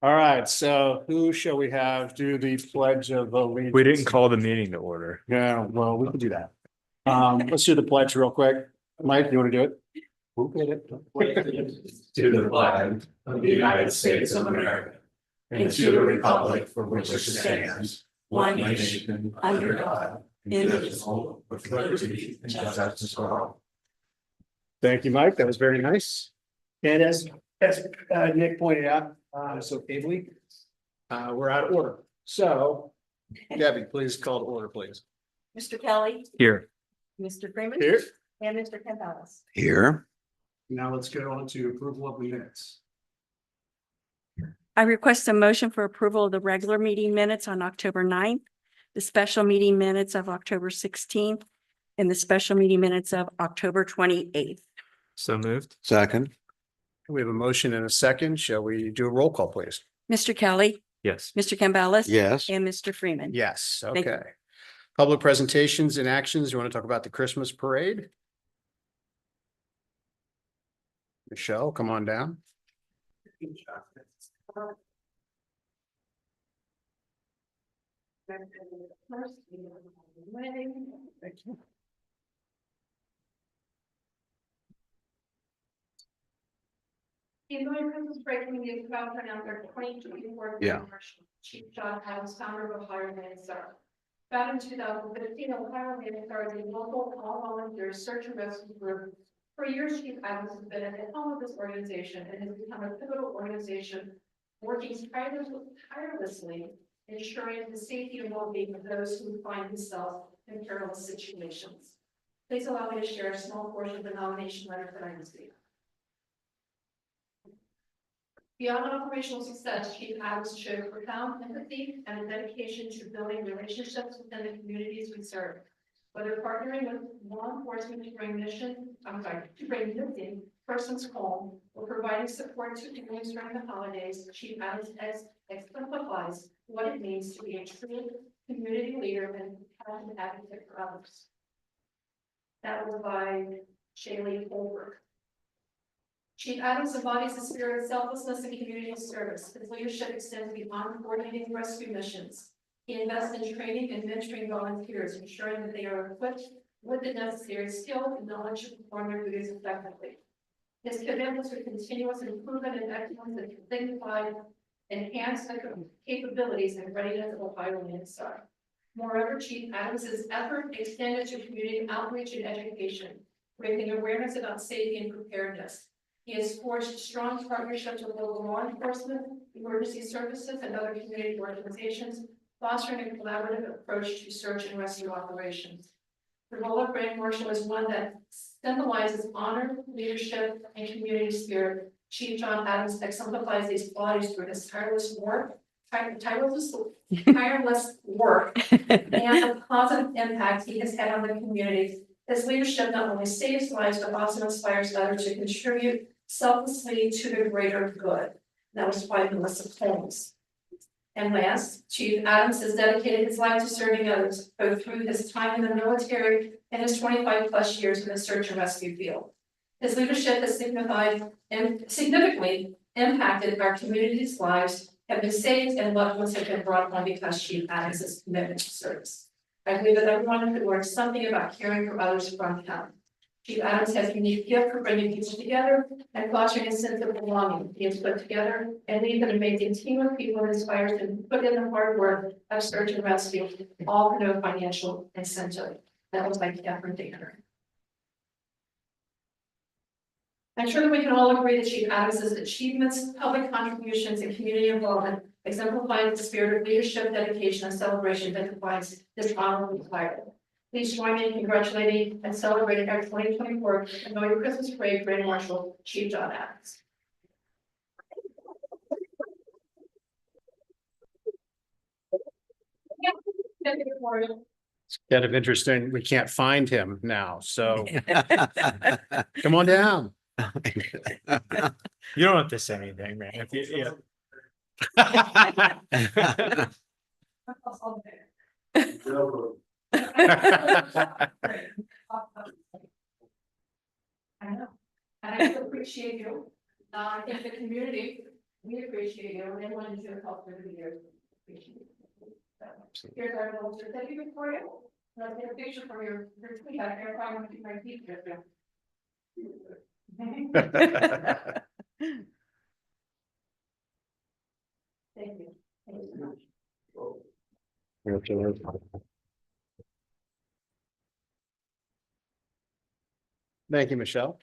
All right, so who shall we have do the pledge of allegiance? We didn't call the meeting to order. Yeah, well, we can do that. Let's do the pledge real quick. Mike, you want to do it? Who did it? To the flag of the United States of America and to the republic for which it stands, one nation, under God, indivisible, with liberty and justice for all. Thank you, Mike. That was very nice. And as Nick pointed out, so ably, we're out of order. So Debbie, please call to order, please. Mr. Kelly, Here. Mr. Freeman. Here. And Mr. Campbell. Here. Now let's go on to approval of the minutes. I request a motion for approval of the regular meeting minutes on October 9th, the special meeting minutes of October 16th, and the special meeting minutes of October 28th. So moved. Second. We have a motion and a second. Shall we do a roll call, please? Mr. Kelly, Yes. Mr. Campbell. Yes. And Mr. Freeman. Yes, Thank you. okay. Public presentations and actions. You want to talk about the Christmas parade? Michelle, come on down. Thank you. The Illinois Christmas Parade Committee is proud to announce our 2024 Yeah. Chief John Adams, founder of Ohio Land Star. Founded in 2015, Ohio Land Star is a local all-volunteer search and rescue group. For years, Chief Adams has been at the helm of this organization and has become a pivotal organization, working tirelessly, ensuring the safety and well-being of those who find themselves in perilous situations. Please allow me to share a small portion of the nomination letter that I received. Beyond operational success, Chief Adams showed profound empathy and a dedication to building relationships within the communities we serve. Whether partnering with law enforcement to bring missing persons home or providing support to communities during the holidays, Chief Adams exemplifies what it means to be a true community leader and an advocate for others. That was by Shaylee Holbrook. Chief Adams embodies the spirit of selflessness and community service. His leadership extends beyond coordinating rescue missions. He invests in training and mentoring volunteers, ensuring that they are equipped with the necessary skill and knowledge to perform their duties effectively. His commitment to continuous improvement and excellence has signified enhanced capabilities and readiness of Ohio Land Star. Moreover, Chief Adams's effort extended to community outreach and education, raising awareness about safety and preparedness. He has forged strong partnerships with local law enforcement, emergency services, and other community organizations, fostering a collaborative approach to search and rescue operations. The role of Grand Marshal is one that symbolizes honor, leadership, and community spirit. Chief John Adams exemplifies these qualities through his tireless work and the positive impact he has had on the community. His leadership not only saves lives, but also inspires others to contribute selflessly to the greater good. That was by Melissa Holmes. And last, Chief Adams has dedicated his life to serving others, both through his time in the military and his 25+ years in the search and rescue field. His leadership has significantly impacted our community's lives, have been saved, and loved ones have been brought home because Chief Adams' commitment to service. I believe that everyone could learn something about caring for others from him. Chief Adams has a unique gift for bringing people together and fostering a sense of belonging. He has put together and leads an amazing team of people that inspires them to put in the hard work of search and rescue, all for no financial incentive. That was by Catherine Danner. I'm sure that we can all agree that Chief Adams' achievements, public contributions, and community involvement exemplifies the spirit of leadership, dedication, and celebration that defines this honorable title. Please join me in congratulating and celebrating our 2024 Illinois Christmas Parade Grand Marshal, Chief John Adams. It's kind of interesting. We can't find him now, so come on down. You don't have to say anything, man. If you, I know, and I appreciate you I think the community, we appreciate you, and everyone who's your help over the years. Appreciate it. So, here's our little certificate for you. Let's get a picture for your tweet back there. I want to keep my feet there. Thank you. Thank you so much. Thank you, Michelle.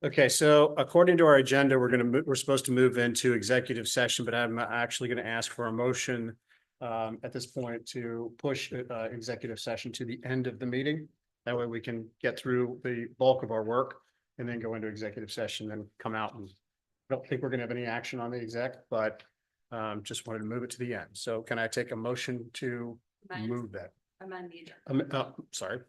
Okay, so according to our agenda, we're supposed to move into executive session, but I'm actually going to ask for a motion at this point to push executive session to the end of the meeting. That way we can get through the bulk of our work and then go into executive session and come out. And I don't think we're going to have any action on the exec, but just wanted to move it to the end. So can I take a motion to move that? Amend the agenda. Sorry.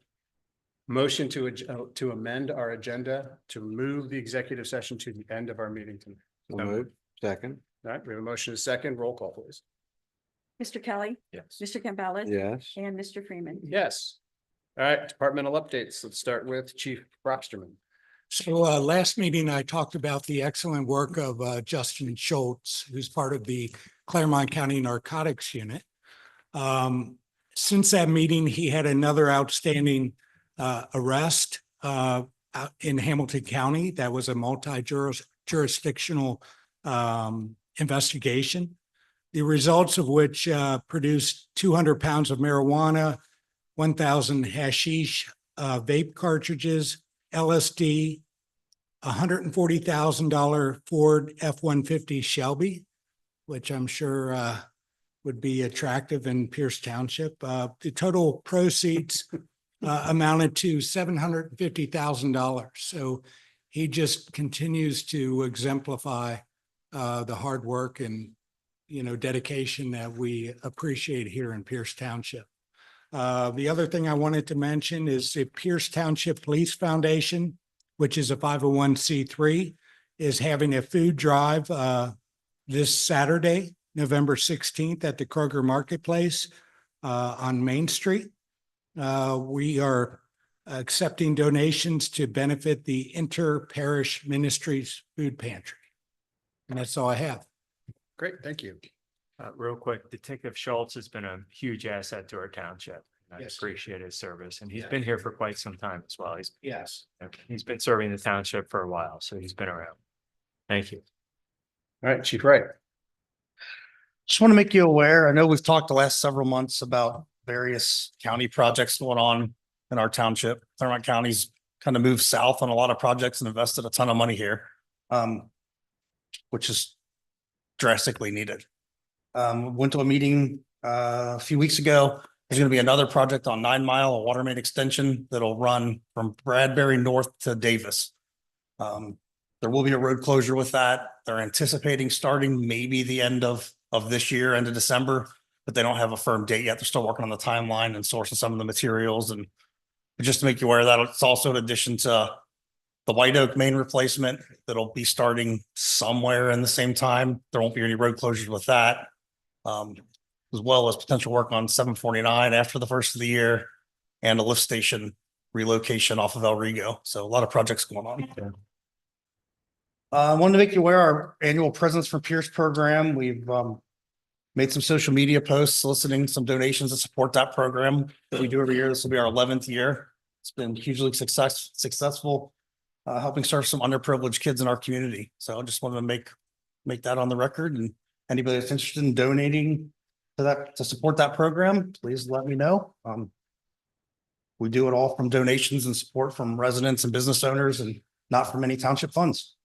Motion to amend our agenda to move the executive session to the end of our meeting tonight. So moved. Second. All right, we have a motion and a second. Roll call, please. Mr. Kelly, Yes. Mr. Campbell. Yes. And Mr. Freeman. Yes. All right, departmental updates. Let's start with Chief Brocksterman. So last meeting, I talked about the excellent work of Justin Schultz, who's part of the Claremont County Narcotics Unit. Since that meeting, he had another outstanding arrest out in Hamilton County. That was a multi-jurisdictional investigation, the results of which produced 200 pounds of marijuana, 1,000 hashish vape cartridges, LSD, $140,000 Ford F-150 Shelby, which I'm sure would be attractive in Pierce Township. The total proceeds amounted to $750,000. So he just continues to exemplify the hard work and, dedication that we appreciate here in Pierce Township. The other thing I wanted to mention is the Pierce Township Police Foundation, which is a 501c3, is having a food drive this Saturday, November 16th at the Kroger Marketplace on Main Street. We are accepting donations to benefit the Inter-Parish Ministries Food Pantry. And that's all I have. Great, thank you. Real quick, Detective Schultz has been a huge asset to our township. I Yes. appreciate his service, and he's Yeah. been here for quite some time as well. Yes. He's been serving the township for a while, so he's been around. Thank you. All right, Chief Wright. Just want to make you aware, I know we've talked the last several months about various county projects going on in our township. Claremont County's kind of moved south on a lot of projects and invested a ton of money here, which is drastically needed. Went to a meeting a few weeks ago. There's going to be another project on 9 Mile, a water main extension that'll run from Bradbury north to Davis. There will be a road closure with that. They're anticipating starting maybe the end of this year, end of December, but they don't have a firm date yet. They're still working on the timeline and sourcing some of the materials. And just to make you aware of that, it's also in addition to the White Oak main replacement that'll be starting somewhere in the same time. There won't be any road closures with that. As well as potential work on 749 after the first of the year and a lift station relocation off of El Rigo. So a lot of projects going on. I wanted to make you aware our annual Presents for Pierce program. We've made some social media posts soliciting some donations to support that program that we do every year. This will be our 11th year. It's been hugely successful, helping serve some underprivileged kids in our community. So I just wanted to make that on the record, and anybody that's interested in donating to that, to support that program, please let me know. We do it all from donations and support from residents and business owners and not from any township funds.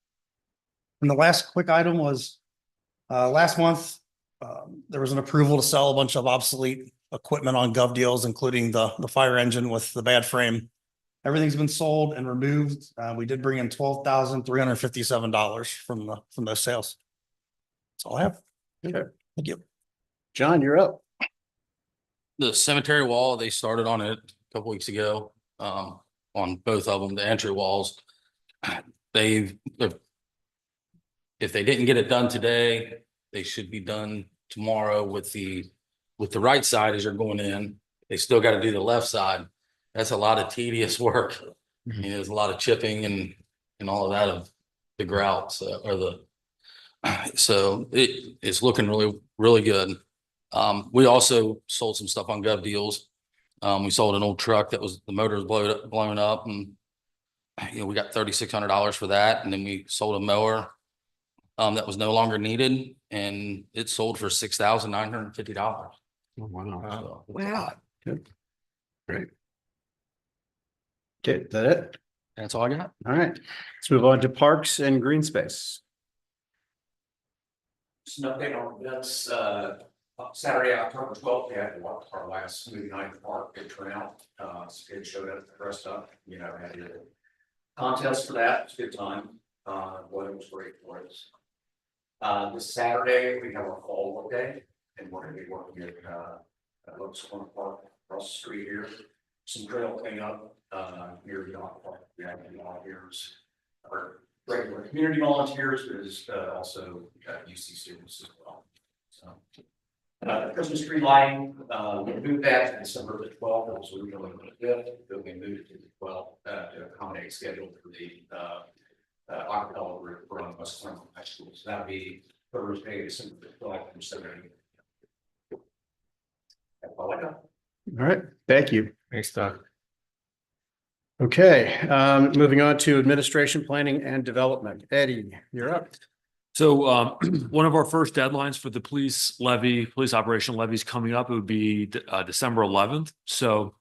And the last quick item was last month, there was an approval to sell a bunch of obsolete equipment on Gov Deals, including the fire engine with the bad frame. Everything's been sold and removed. We did bring in $12,357 from those sales. That's all I have. Okay. Thank you. John, you're up. The cemetery wall, they started on it a couple weeks ago, on both of them, the entry walls. If they didn't get it done today, they should be done tomorrow with the right side as you're going in. They still got to do the left side. That's a lot of tedious work. There's a lot of chipping and all of that of grouts or the, so it is looking really, really good. We also sold some stuff on Gov Deals. We sold an old truck that was, the motor was blown up and we got $3,600 for that. And then we sold a mower that was no longer needed and it sold for $6,950. Wow. Wow. Good. Great. Okay, is that it? That's all I got. All right, let's move on to parks and green space. Just an update on events, Saturday, October 12th, we had our last movie night in the park, big turnout. Kids showed up, dressed up, had a contest for that, it was a good time. Weather was great for us. This Saturday, we have our fall work day, and we're gonna be working at Locust Corner Park, across the street here. Some trail cleanup, near the dog park, we have any volunteers, our regular community volunteers, but is also UC students as well. So, Christmas tree lighting, we moved that to December the 12th, it was originally the 5th, but we moved it to the 12th to accommodate schedule for the acapella group from West Clemson High School. So that'll be Thursday, December the 12th from 7 a.m. That's all I got. All right, thank you. Thanks, Doug. Okay, moving on to administration, planning and development. Eddie, you're up. So one of our first deadlines for the police operation levy is coming up. It would be December 11th. So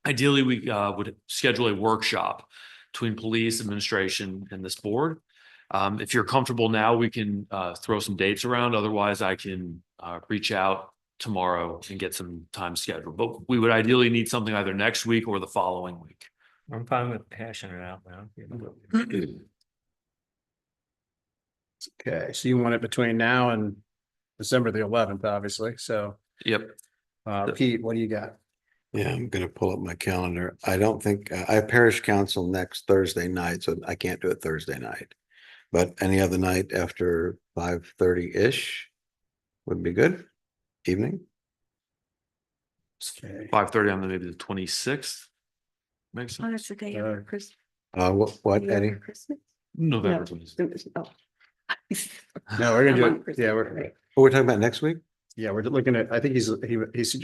ideally, we would schedule a workshop between police administration and this board. If you're comfortable now, we can throw some dates around. Otherwise, I can reach out tomorrow and get some time scheduled. But we would ideally need something either next week or the following week. I'm fine with hashing it out now. Okay, so you want it between now and December the 11th, obviously. So, Yep. Pete, what do you got? Yeah, I'm gonna pull up my calendar. I don't think, I have parish council next Thursday night, so I can't do it Thursday night. But any other night after 5:30-ish would be good. Evening. Okay. 5:30 on maybe the 26th. Makes Oh, sense. that's the day of Christmas. What, Eddie? Christmas? November No. 26th. Oh. No, we're gonna do I'm on it. Christmas Yeah, break. Oh, we're talking about next week? we're looking at, I think he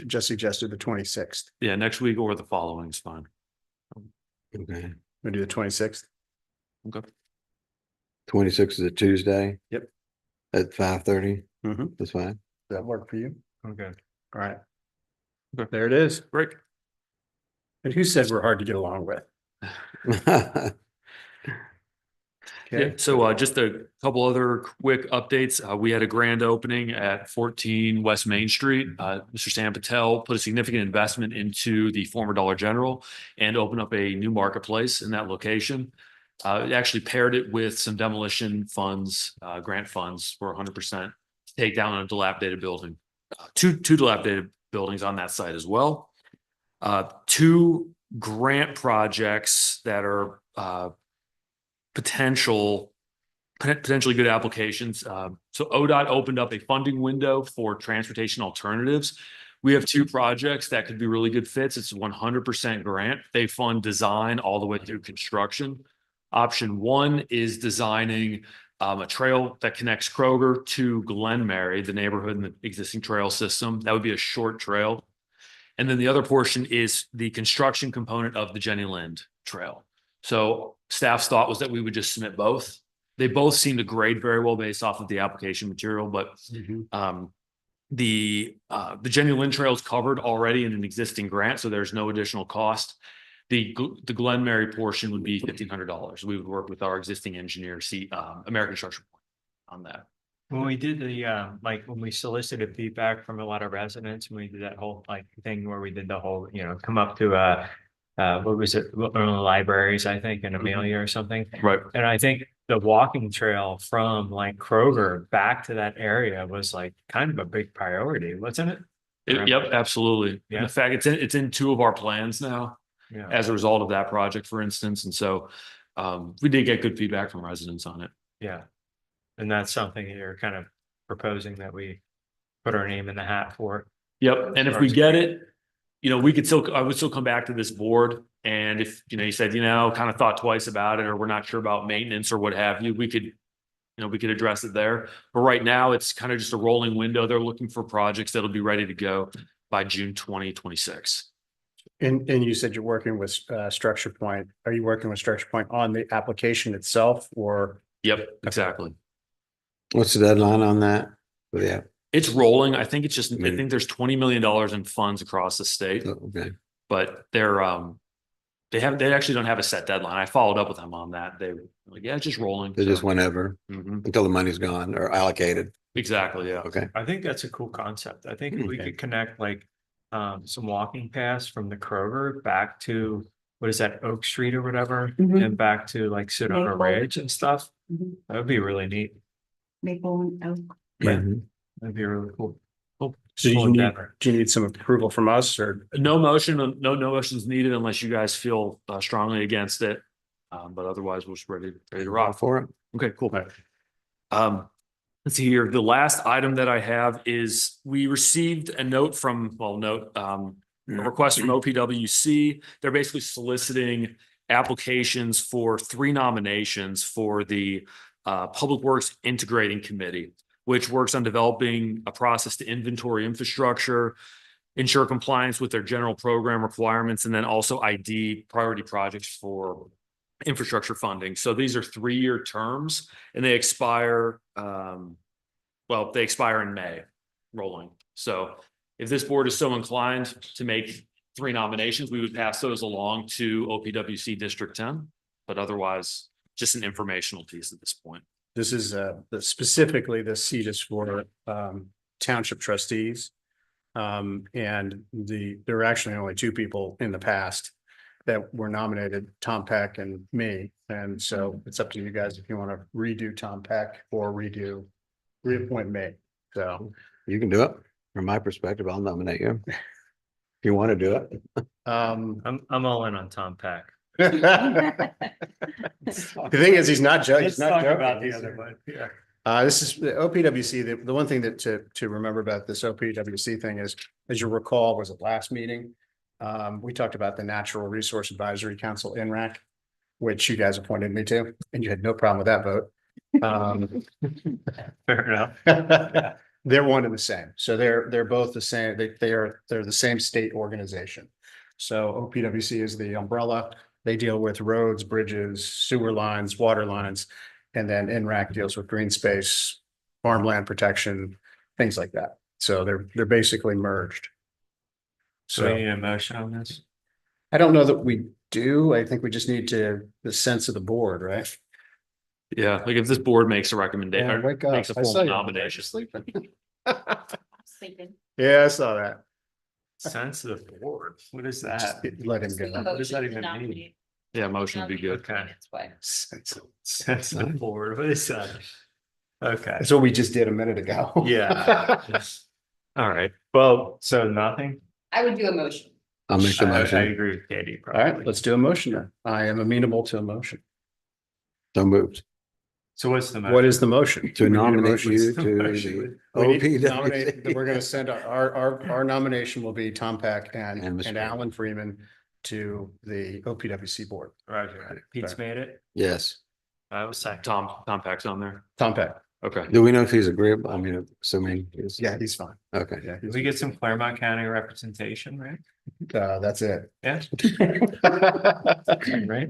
just suggested the 26th. Yeah, next week or the following is fine. Okay. We'll do the 26th. Okay. 26th is a Tuesday? Yep. At 5:30? Mm-hmm. That's fine. Does that work for you? Okay. All right. Okay. There it is. Great. And who said we're hard to get along with? Yeah, so just a couple other quick updates. We had a grand opening at 14 West Main Street. Mr. Sam Patel put a significant investment into the former Dollar General and opened up a new marketplace in that location. It actually paired it with some demolition funds, grant funds for 100% to take down a dilapidated building. Two dilapidated buildings on that site as well. Two grant projects that are potentially good applications. So ODOT opened up a funding window for transportation alternatives. We have two projects that could be really good fits. It's 100% grant. They fund design all the way through construction. Option one is designing a trail that connects Kroger to Glenmary, the neighborhood and the existing trail system. That would be a short trail. And then the other portion is the construction component of the Jenny Lind Trail. So staff's thought was that we would just submit both. They both seem to grade very well based off of the application material, but the Jenny Lind Trail is covered already in an existing grant, so there's no additional cost. The Glenmary portion would be $1,500. We would work with our existing engineer, American Structure on that. When we did the, like, when we solicited feedback from a lot of residents, and we did that whole like thing where we did the whole, come up to, what was it? One of the libraries, I think, in Amelia or something. Right. And I think the walking trail from like Kroger back to that area was like kind of a big priority, wasn't it? Yep, absolutely. Yeah. And in fact, it's in two of our plans now Yeah. as a result of that project, for instance. And so we did get good feedback from residents on it. Yeah. And that's something you're kind of proposing that we put our name in the hat for. Yep. And if we get it, we could still, I would still come back to this board. And if, you said, kind of thought twice about it, or we're not sure about maintenance or what have you, we could address it there. But right now, it's kind of just a rolling window. They're looking for projects that'll be ready to go by June 2026. And you said you're working with Structure Point. Are you working with Structure Point on the application itself or? Yep, exactly. What's the deadline on that? Yeah, It's rolling. I think it's just, I think there's $20 million in funds across the state, okay. but they actually don't have a set deadline. I followed up with them on that. They were like, yeah, it's just rolling. They're just whenever, Mhm. until the money's gone or allocated. Exactly, yeah. Okay. I think that's a cool concept. I think if we could connect like some walking paths from the Kroger back to, what is that, Oak Street or whatever, Mhm. and back to like Sedona Maple. Ridge and stuff. Mhm. That would be really neat. Maple and Oak. Yeah. Mhm. That'd be really cool. Cool. So Cool endeavor. do you need some approval from us or? No motions needed unless you guys feel strongly against it. But otherwise, we're just ready to Rock rock. for it. Okay, cool. Let's see here. The last item that I have is we received a note from, a request from OPWC. They're basically soliciting applications for 3 nominations for the Public Works Integrating Committee, which works on developing a process to inventory infrastructure, ensure compliance with their general program requirements, and then also ID priority projects for infrastructure funding. So these are 3-year terms and they expire, they expire in May, rolling. So if this board is so inclined to make 3 nominations, we would pass those along to OPWC District 10, but otherwise just an informational piece at this point. This is specifically the seat is for Township Trustees. And there are actually only 2 people in the past that were nominated, Tom Peck and me. And so it's up to you guys if you want to redo Tom Peck or reappoint me. So You can do it. From my perspective, I'll nominate you. If you want to do it. the I'm all in on Tom Peck. thing is, he's not judged. Let's talk about the other one. Yeah. This is the OPWC. The one thing that to remember about this OPWC thing is, as you recall, was it last meeting? We talked about the Natural Resource Advisory Council, NRAC, which you guys appointed me to, and you had no problem with that vote. Fair enough. They're one and the same. So they're both the same. They're the same state organization. So OPWC is the umbrella. They deal with roads, bridges, sewer lines, water lines. And then NRAC deals with green space, farmland protection, things like that. So they're basically merged. So we So need a motion on this? I don't know that we do. I think we just need the sense of the board, right? Yeah, like if this board makes a recommendation, Yeah, or wake up. makes a I saw formal you. nomination. Sleeping. Sleeping. Yeah, I saw that. Sense of the board. What is that? Let him go. What does that even mean? Yeah, motion would be good. Okay. Sense of- Sense of the board. What is that? Okay. That's what we just did a minute ago. Yeah. All right. Well, so nothing? I would do a motion. I'll make the I motion. agree with Katie. All right, probably. let's do a motion then. I am amenable to a motion. So moved. So what's the? What is the motion? To We need a nominate motion. you to We need to the nominate, we're gonna OPWC. send our nomination will be Tom Peck And and Mr. Alan Freeman to the OPWC board. Roger. Pete's made it. Yes. I was second. Tom Peck's on there. Tom Peck. Okay. Do we know if he's agreeable? I mean, assuming. he's- Yeah, he's fine. Okay. Yeah, Did we get some Claremont County representation, right? that's it. Yeah. Right?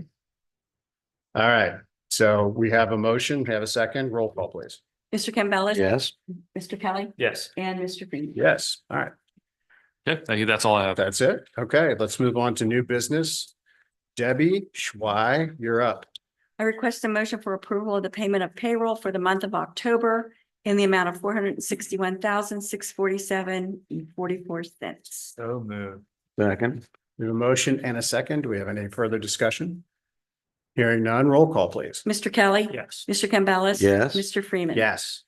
All right, so we have a motion, we have a second, roll call, please. Mr. Campbell. Yes. Mr. Kelly Yes. and Mr. Freeman. Yes, all right, Okay, thank you. That's all I have. that's it. Okay, let's move on to new business. Debbie Schwei, you're up. I request a motion for approval of the payment of payroll for the month of October in the amount of $461,647.44. So moved. Second. We have a motion and a second. Do we have any further discussion? Hearing none, roll call, please. Mr. Kelly. Yes. Mr. Campbell. Yes. Mr. Freeman. Yes.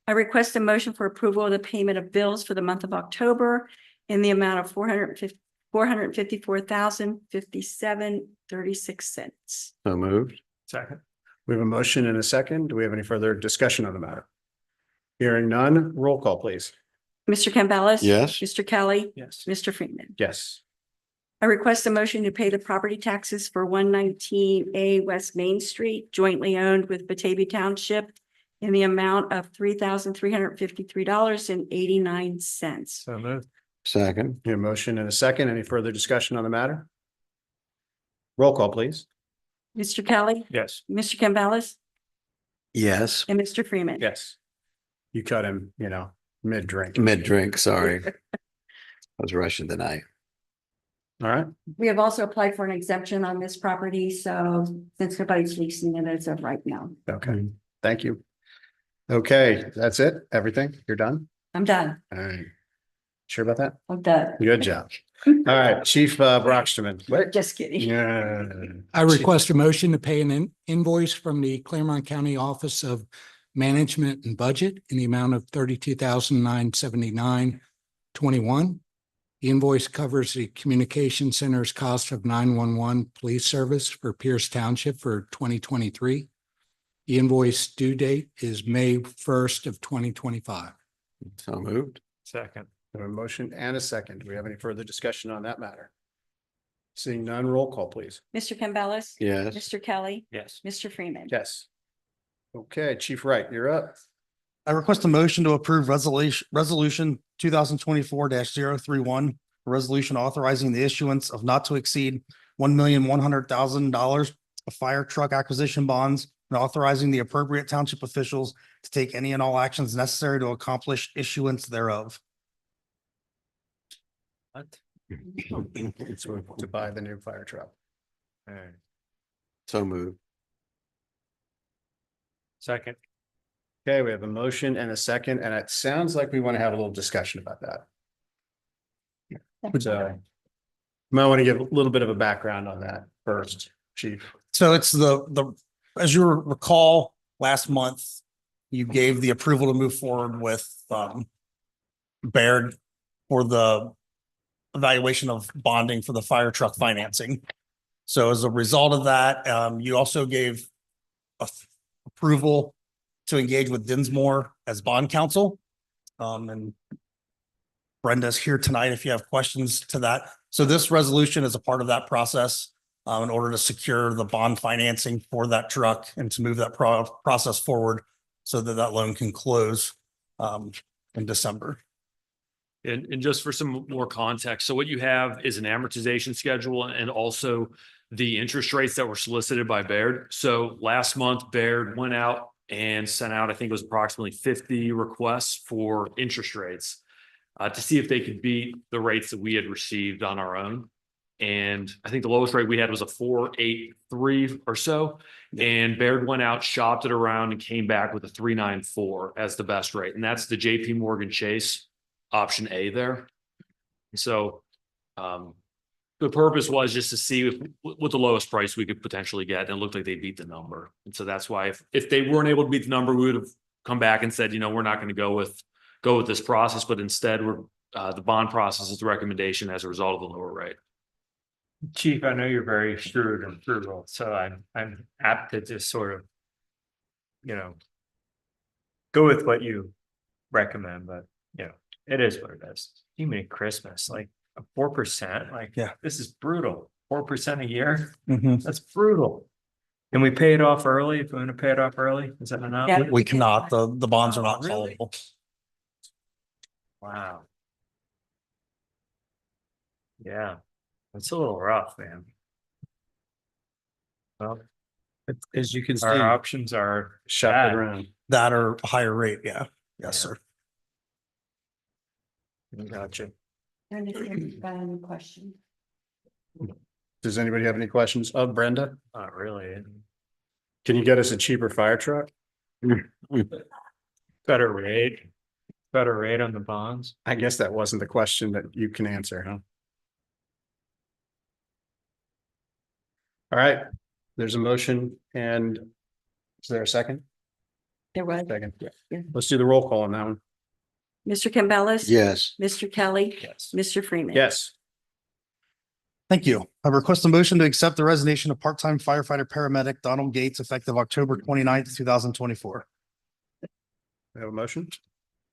I request a motion for approval of the payment of bills for the month of October in the amount of $454,057.36. So moved. Second. We have a motion and a second. Do we have any further discussion on the matter? Hearing none, roll call, please. Mr. Campbell. Yes. Mr. Kelly. Yes. Mr. Freeman. Yes. I request a motion to pay the property taxes for 119A West Main Street jointly owned with Batavia Township in the amount of $3,353.89. So moved. Second, Your motion and a second. Any further discussion on the matter? Roll call, please. Mr. Kelly, Yes. Mr. Campbell, yes, and Mr. Freeman. Yes. You cut him, mid-drink. mid-drink, sorry. I was rushing tonight. All right. We have also applied for an exemption on this property, so since nobody's leasing it as of right now, Okay. Thank you. Okay, that's it. Everything? You're done? I'm done. All right. Sure about that? I'm done. Good job. All right, Chief Brockstrom. Wait. Just kidding. Yeah. I request a motion to pay an invoice from the Claremont County Office of Management and Budget in the amount of $32,979.21. The invoice covers the communication center's cost of 911 police service for Pierce Township for 2023. The invoice due date is May 1st of 2025. So moved. Second. We have a motion and a second. Do we have any further discussion on that matter? Seeing none, roll call, please. Mr. Campbell. Yes, Mr. Kelly, Yes. Mr. Freeman. Yes. Okay, Chief Wright, you're up. I request a motion to approve resolution 2024-031, a resolution authorizing the issuance of not to exceed $1,100,000 of fire truck acquisition bonds and authorizing the appropriate township officials to take any and all actions necessary to accomplish issuance thereof. What? To buy the new fire truck. All right. so moved. Second. Okay, we have a motion and a second, and it sounds like we want to have a little discussion about that. So might want to give a little bit of a background on that first, Chief. So it's as you recall, last month, you gave the approval to move forward with Baird for the evaluation of bonding for the fire truck financing. So as a result of that, you also gave approval to engage with Dinsmore as bond counsel. And Brenda's here tonight if you have questions to that. So this resolution is a part of that process in order to secure the bond financing for that truck and to move that process forward so that that loan can close in December. And just for some more context, so what you have is an amortization schedule and also the interest rates that were solicited by Baird. So last month, Baird went out and sent out, I think it was approximately 50 requests for interest rates to see if they could beat the rates that we had received on our own. And I think the lowest rate we had was a 4.83 or so. And Baird went out, shopped it around and came back with a 3.94 as the best rate. And that's the JP Morgan Chase option A there. So the purpose was just to see what the lowest price we could potentially get. And it looked like they beat the number. And so that's why if they weren't able to beat the number, we would have come back and said, we're not going to go with this process, but instead the bond process is the recommendation as a result of the lower rate. Chief, I know you're very shrewd and frugal, so I'm apt to just sort of, go with what you recommend, but it is what it is. Even at Christmas, like a 4%, like, Yeah. this is brutal. 4% a year, Mhm. that's brutal. Can we pay it off early? If we want to pay it off early, is that enough? Yeah. We cannot, the bonds are not Really? callable. Wow. Yeah, it's a little rough, man. Well, As you can see, our options are shop bad. it around. That or a higher rate, yeah. Yes, sir. Gotcha. And if you've got any questions. Does anybody have any questions of Brenda? Not really. Can you get us a cheaper fire truck? Better rate on the bonds. I guess that wasn't the question that you can answer, huh? All right, there's a motion and is there a second? There was. Second. Yeah. Let's do the roll call on that one. Mr. Campbell. Yes, Mr. Kelly. Yes. Mr. Freeman. Yes. Thank you. I request a motion to accept the resignation of part-time firefighter paramedic Donald Gates effective October 29th, 2024. We have a motion?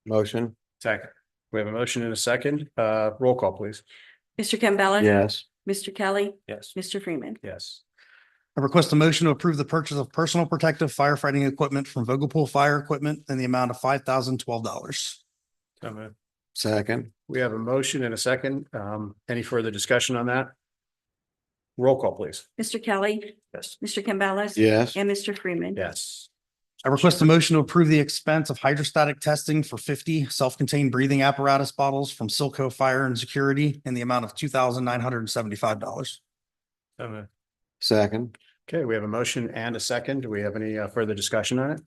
motion, Second. We have a motion and a second. Roll call, please. Mr. Campbell. yes, Mr. Kelly, Yes. Mr. Freeman. Yes. I request a motion to approve the purchase of personal protective firefighting equipment from Vogelpool Fire Equipment in the amount of $5,012. So moved. second, We have a motion and a second. Any further discussion on that? Roll call, please. Mr. Kelly, Yes. Mr. Campbell. yes, And Mr. Freeman. Yes. I request a motion to approve the expense of hydrostatic testing for 50 self-contained breathing apparatus bottles from Silco Fire and Security in the amount of $2,975. So moved. second, Okay, we have a motion and a second. Do we have any further discussion on it?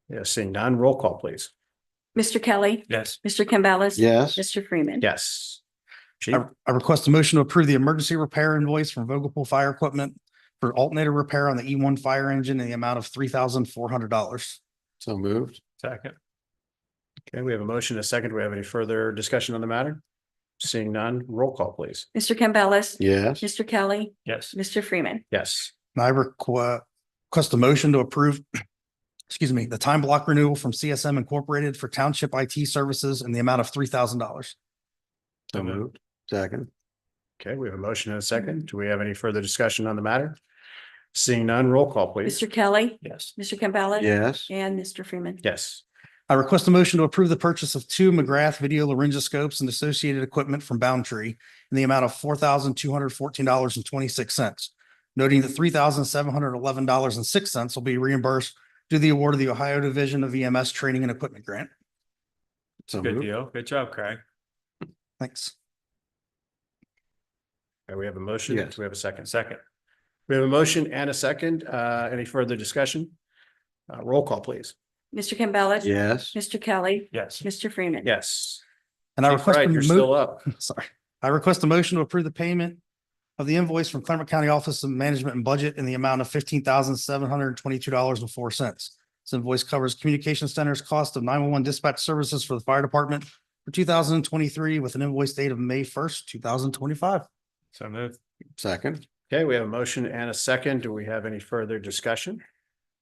Yeah, seeing none, roll call, please. Mr. Kelly, Yes. Mr. Campbell. yes, Mr. Freeman. Yes. Chief, I request a motion to approve the emergency repair invoice from Vogelpool Fire Equipment for alternator repair on the E1 fire engine in the amount of $3,400. so moved, Second. okay, we have a motion and a second. Do we have any further discussion on the matter? Seeing none, roll call, please. Mr. Campbell. yes, Mr. Kelly, Yes. Mr. Freeman. Yes. And I request a motion to approve, excuse me, the time block renewal from CSM Incorporated for Township IT services in the amount of $3,000. so moved, second, Okay, we have a motion and a second. Do we have any further discussion on the matter? Seeing none, roll call, please. Mr. Kelly, Yes. Mr. Campbell. yes, And Mr. Freeman. Yes. I request a motion to approve the purchase of 2 McGrath video laryngoscopes and associated equipment from Boundtree in the amount of $4,214.26, noting that $3,711.06 will be reimbursed due to the award of the Ohio Division of EMS Training and Equipment Grant. so Good moved, deal. Good job, Craig. Thanks. Okay, we have a motion. Yes. Do we have a second? Second. We have a motion and a second. Any further discussion? Roll call, please. Mr. Campbell. yes, Mr. Kelly, Yes. Mr. Freeman. Yes. And I Chief request. Wright, a you're mo- still up. Sorry. I request a motion to approve the payment of the invoice from Claremont County Office of Management and Budget in the amount of $15,722.04. This invoice covers communication center's cost of 911 dispatch services for the fire department for 2023 with an invoice date of May 1st, 2025. So moved. second, Okay, we have a motion and a second. Do we have any further discussion?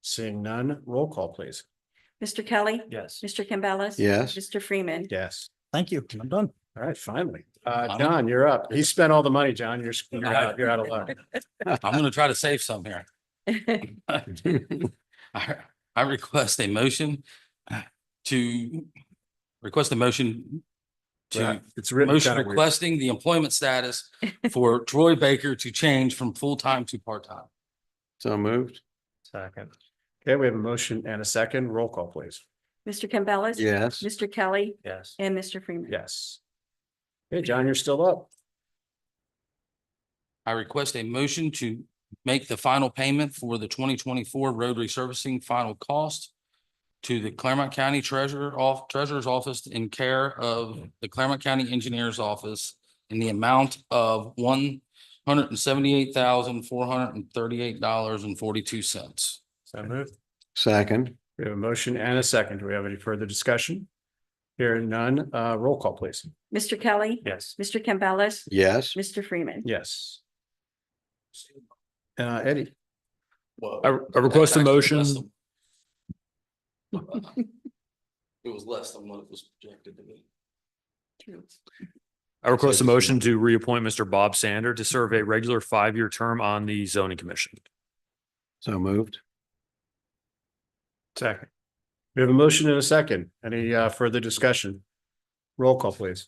Seeing none, roll call, please. Mr. Kelly, Yes. Mr. Campbell. yes, Mr. Freeman. Yes. Thank you. I'm done. All right, finally. John, you're up. He spent all the money, John. You're out of luck. I'm gonna try to save some here. I request a motion to It's written. motion kind of weird. requesting the employment status for Troy Baker to change from full-time to part-time. so moved, Second. Okay, we have a motion and a second. Roll call, please. Mr. Campbell. yes, Mr. Kelly Yes. and Mr. Freeman. Yes. Hey, John, you're still up. I request a motion to make the final payment for the 2024 road resurfacing final cost to the Claremont County Treasurer's Office in care of the Claremont County Engineer's Office in the amount of $178,438.42. So moved. second, We have a motion and a second. Do we have any further discussion? Hearing none, roll call, please. Mr. Kelly, Yes. Mr. Campbell. yes, Mr. Freeman. Yes. Eddie, I request a motion. It was less than what it was projected to be. I request a motion to reappoint Mr. Bob Sander to serve a regular 5-year term on the zoning commission. so moved, Second. we have a motion and a second. Any further discussion? Roll call, please.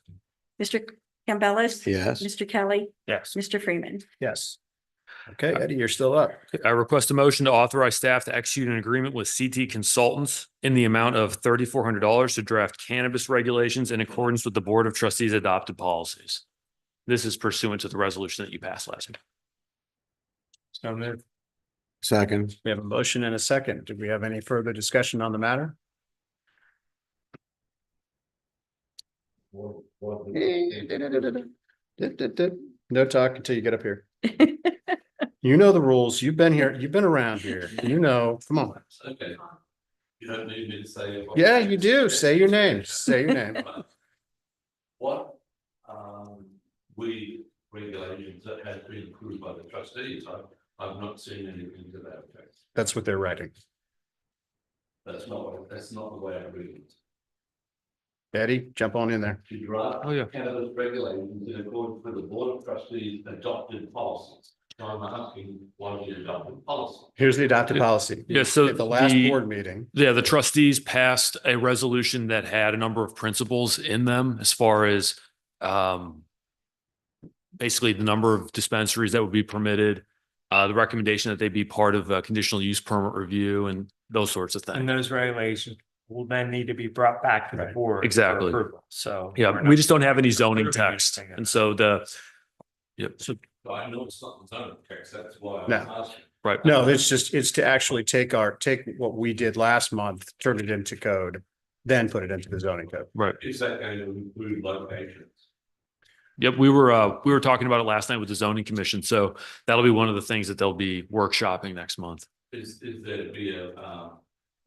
Mr. Campbell. yes, Mr. Kelly, Yes. Mr. Freeman. Yes. Okay, Eddie, you're still up. I request a motion to authorize staff to execute an agreement with CT Consultants in the amount of $3,400 to draft cannabis regulations in accordance with the Board of Trustees adopted policies. This is pursuant to the resolution that you passed last week. So moved. second, We have a motion and a second. Do we have any further discussion on the matter? No talk until you get up here. You know the rules. You've been here. You've been around here. You know, come on. Okay. You don't need me to say. Yeah, you do. Say your name. Say your name. What, we regulations that has been approved by the trustees, I've not seen anything to that effect. That's what they're writing. That's not the way I read it. Eddie, jump on in there. To draft Oh, yeah. cannabis regulations in accordance with the Board of Trustees adopted policies. So I'm asking, what are the adopted policies? Here's the adopted policy. Yeah, so At the last the- board meeting, Yeah, the trustees passed a resolution that had a number of principles in them as far as basically the number of dispensaries that would be permitted, the recommendation that they be part of a conditional use permit review and those sorts of And things. those regulations will then need to be brought back to the Right. board. for Exactly. approval. So. Yeah, we're we not just don't have any zoning approving text. anything. And so so, So I know it's not zoning text, that's why No. I'm asking. right. no, it's to actually take what we did last month, turn it into code, then put it into the zoning code. Right. Is that going to include locations? Yep, we were talking about it last night with the zoning commission. So that'll be one of the things that they'll be workshopping next month. Is there to be a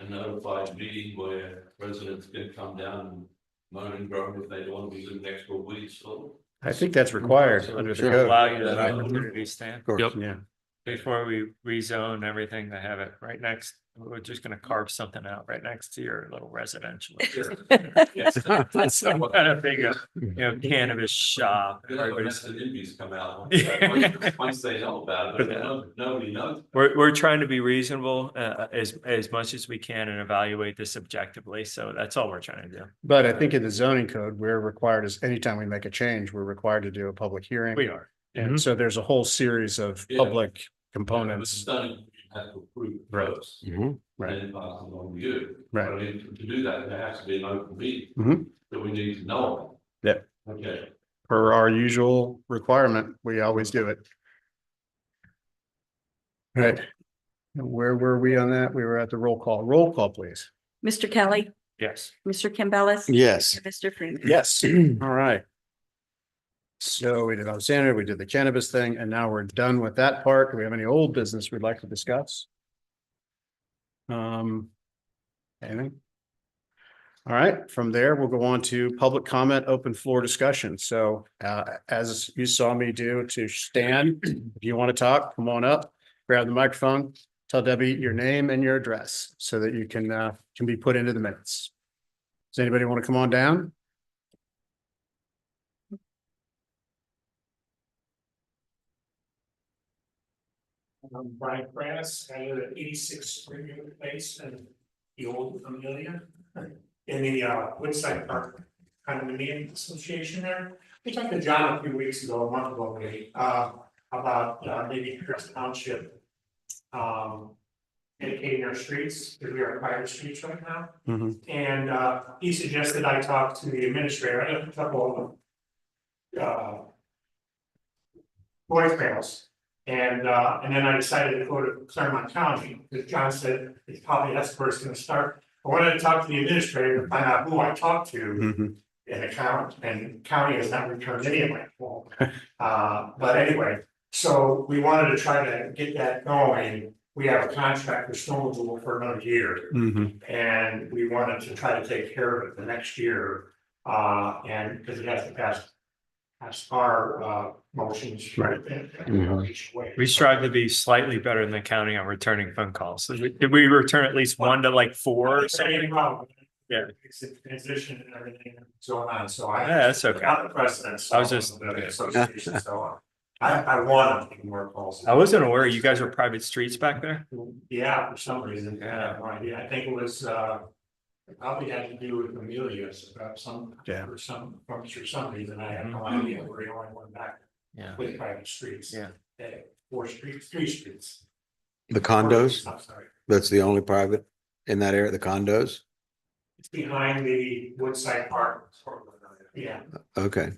notified meeting where residents can come down and moan and groan if they don't want to be living next to a weed store? I think that's required under the To code. allow you that opportunity, Stan. Of course. Yep. Yeah. Before we rezone everything, they have it right next, we're just gonna carve something out right next to your little residential. Some kind of big, cannabis shop. I feel like when Everybody's- the NIMBYs come out, once they know about it, but nobody knows. We're trying to be reasonable, as much as we can and evaluate this objectively. So that's all we're trying to do. But I think in the zoning code, we're required as anytime we make a change, we're required to do a public hearing. We are. And so there's a whole series of Yeah. public But components. stunning, you have to approve Right. first. Mhm. Right. And then pass it on to you. Right. But I mean, to do that, there has to be an open meeting. Mhm. That we need to know. Yeah. Okay. Per our usual requirement, we always do it. Right. And where were we on that? We were at the roll call. Roll call, please. Mr. Kelly, Yes. Mr. Campbell. Yes. and Mr. Freeman. Yes. All right. So we did Alexander, we did the cannabis thing, and now we're done with that part. Do we have any old business we'd like to discuss? Anything? All right, from there, we'll go on to public comment, open floor discussion. So as you saw me do to Stan, if you want to talk, come on up, grab the microphone, tell Debbie your name and your address so that you can be put into the minutes. Does anybody want to come on down? I'm Brian Krass, I live at 86 Springfield Place in the old Amelia. In the Woodside Park Condominium Association there. We talked to John a few weeks ago, a month ago, maybe, about maybe Pierce Township. Dedicating our streets, because we are private streets right now. Mhm. And he suggested I talk to the administrator, I have a couple of voicemails. And then I decided to go to Claremont County, because John said it's probably that's where it's gonna start. I wanted to talk to the administrator to find out who I talked to Mhm. in the county, and county has not returned any of my phone. But anyway, so we wanted to try to get that going. We have a contract with snow removal for another year. Mhm. And we wanted to try to take care of it the next year, and because it has to pass our motions. Right. Each way. We strive to be slightly better than the county on returning phone calls. Did we return at least one to like four or something? Yeah. It's a transition and everything that's going on, so I. Yeah, that's okay. Not the precedent. I was just- The association, so I want to take more calls. I wasn't aware you guys were private streets back there. Yeah, for some reason, I have no idea, I think it was, it probably had to do with Amelia, Yeah. for some reason, I have no idea, we're the only one back Yeah. with private streets. Yeah. Three streets. The condos, I'm sorry, that's the only private in that area, the condos? it's behind the Woodside Park. Yeah. Okay,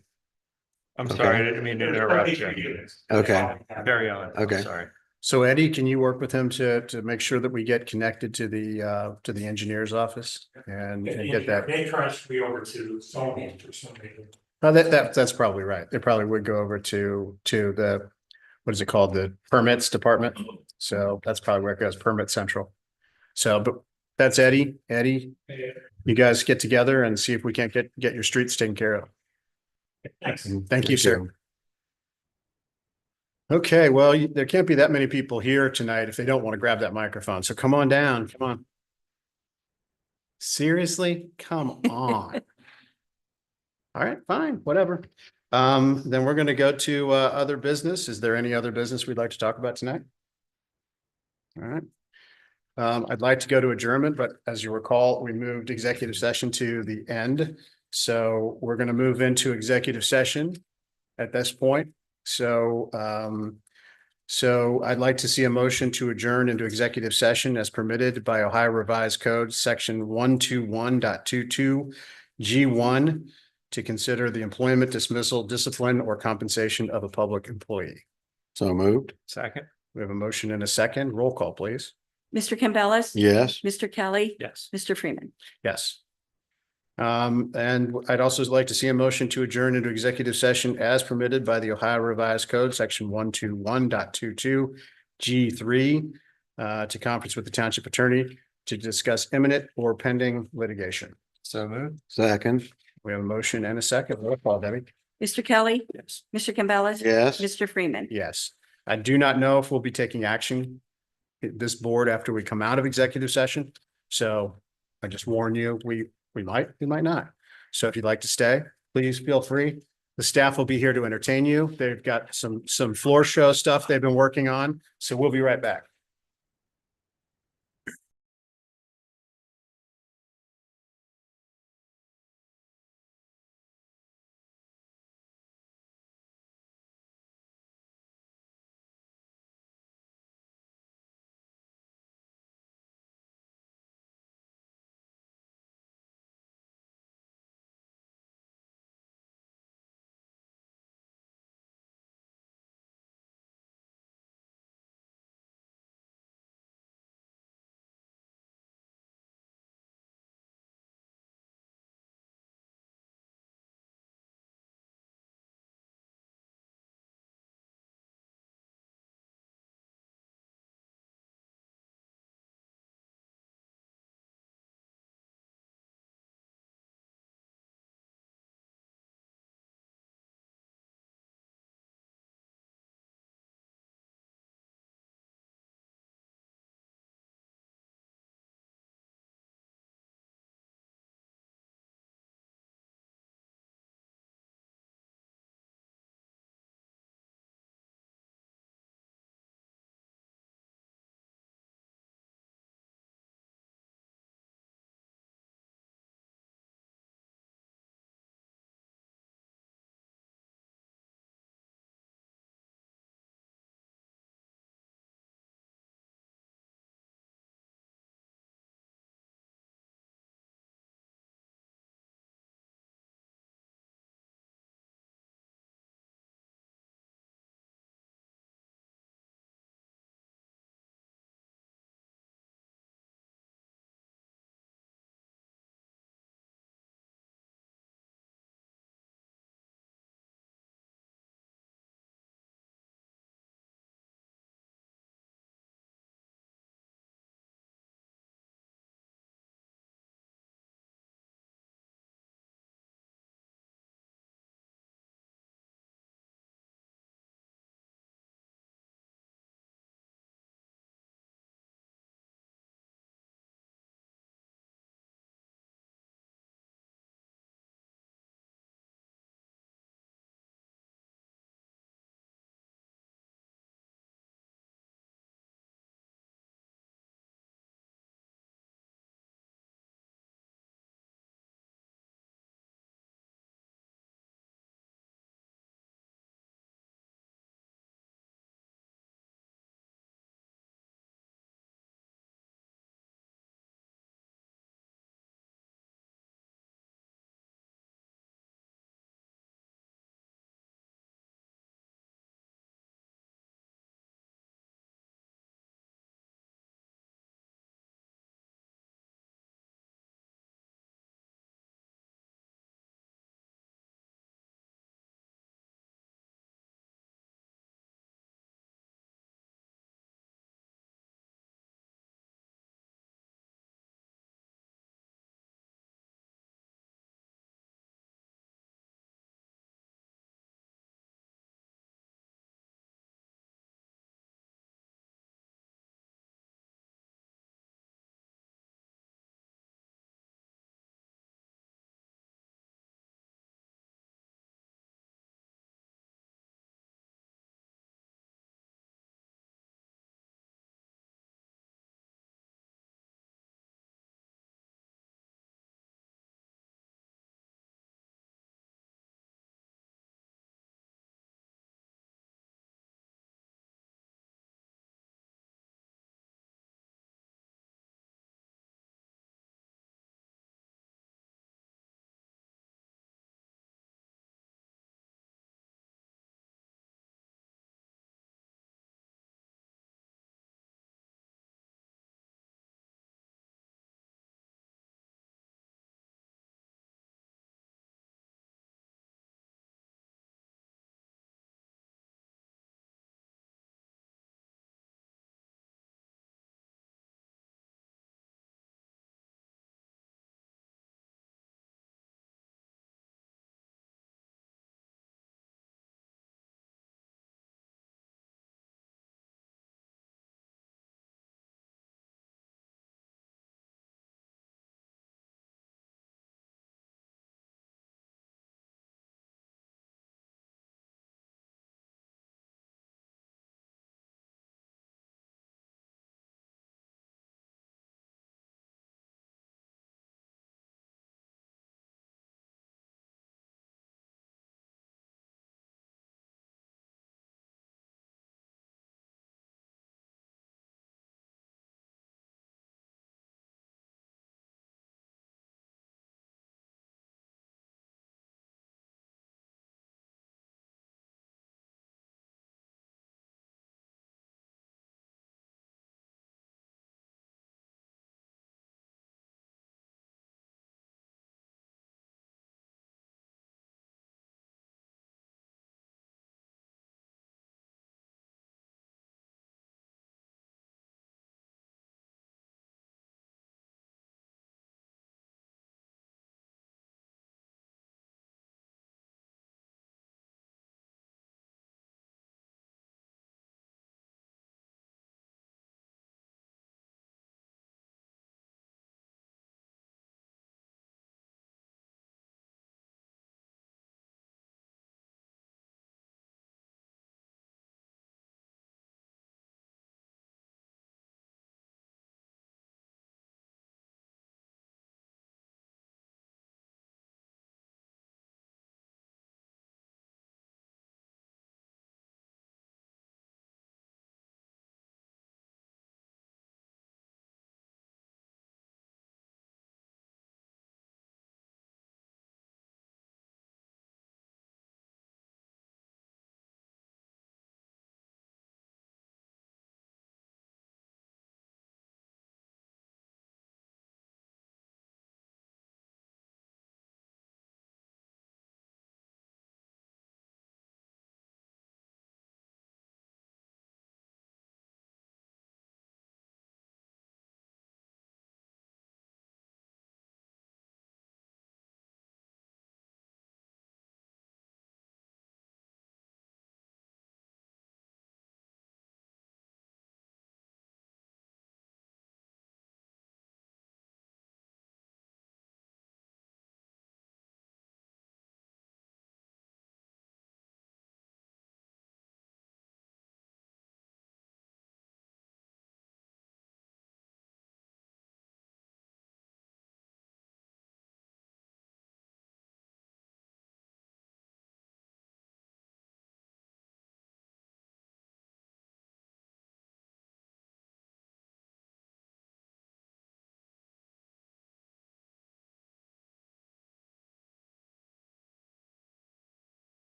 I'm Okay. sorry, I didn't mean to interrupt you. Okay. Carry on. I'm Okay. sorry. So Eddie, can you work with him to make sure that we get connected to the engineer's office and get that? They transfer me over to zoning for some reason. That's probably right. They probably would go over to the, what is it called? The permits department. So that's probably where it goes, Permit Central. So, but that's Eddie. Eddie, you guys get together and see if we can't get your streets taken care of. Thanks. Thank you, sir. Okay, well, there can't be that many people here tonight if they don't want to grab that microphone. So come on down, come on. Seriously? Come on. All right, fine, whatever. Then we're gonna go to other business. Is there any other business we'd like to talk about tonight? All right. I'd like to go to adjournment, but as you recall, we moved executive session to the end. So we're gonna move into executive session at this point. So I'd like to see a motion to adjourn into executive session as permitted by Ohio Revised Code, section 121.22 G1 to consider the employment, dismissal, discipline, or compensation of a public employee. So moved. Second. We have a motion and a second. Roll call, please. Mr. Campbell. Yes. Mr. Kelly. Yes. Mr. Freeman. Yes. And I'd also like to see a motion to adjourn into executive session as permitted by the Ohio Revised Code, section 121.22 G3 to conference with the township attorney to discuss imminent or pending litigation. So moved. Second. We have a motion and a second. Roll call, Debbie. Mr. Kelly. Yes. Mr. Campbell. Yes. Mr. Freeman. Yes. I do not know if we'll be taking action at this board after we come out of executive session. So I just warn you, we might not. So if you'd like to stay, please feel free. The staff will be here to entertain you. They've got some floor show stuff they've been working on. So we'll be right back.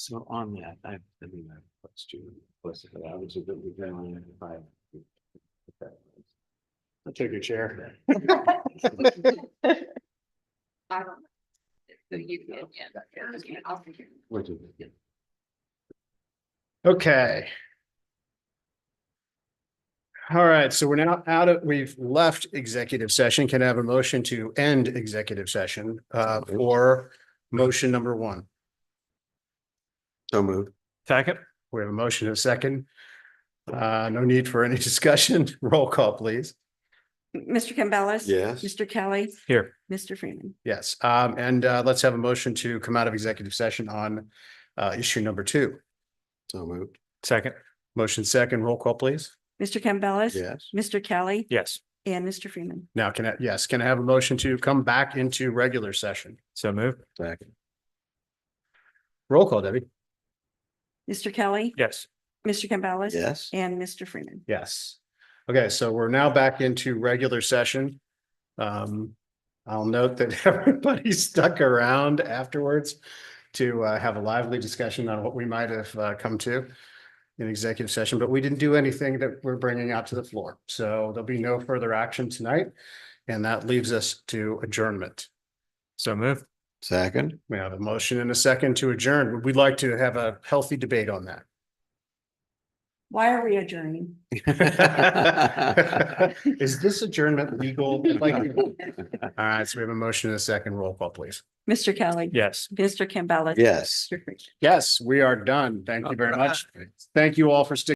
So on that, I mean, I was too, I was a bit, we've been on it if I. I'll take your chair. I don't. So you can, yeah, I'll figure. Which is, yeah. Okay. All right, so we're now we've left executive session. Can I have a motion to end executive session for motion number one? So moved. Second? We have a motion and a second. No need for any discussion. Roll call, please. Mr. Campbell. Yes. Mr. Kelly, Here. Mr. Freeman. Yes, and let's have a motion to come out of executive session on issue number two. So moved. Second? Motion second, roll call, please. Mr. Campbell. Yes. Mr. Kelly Yes. and Mr. Freeman. Now, can I have a motion to come back into regular session? So moved? Second. Roll call, Debbie. Mr. Kelly, Yes. Mr. Campbell. Yes. And Mr. Freeman. Yes. Okay, so we're now back into regular session. I'll note that everybody stuck around afterwards to have a lively discussion on what we might have come to in executive session, but we didn't do anything that we're bringing out to the floor. So there'll be no further action tonight. And that leaves us to adjournment. So moved? Second. We have a motion and a second to adjourn. We'd like to have a healthy debate on that. Why are we adjourning? Is this adjournment legal? Like, all right, so we have a motion and a second. Roll call, please. Mr. Kelly. Yes. Mr. Campbell. Yes. Mr. Freeman. Yes, we are done. Thank you very much. Thank you all for sticking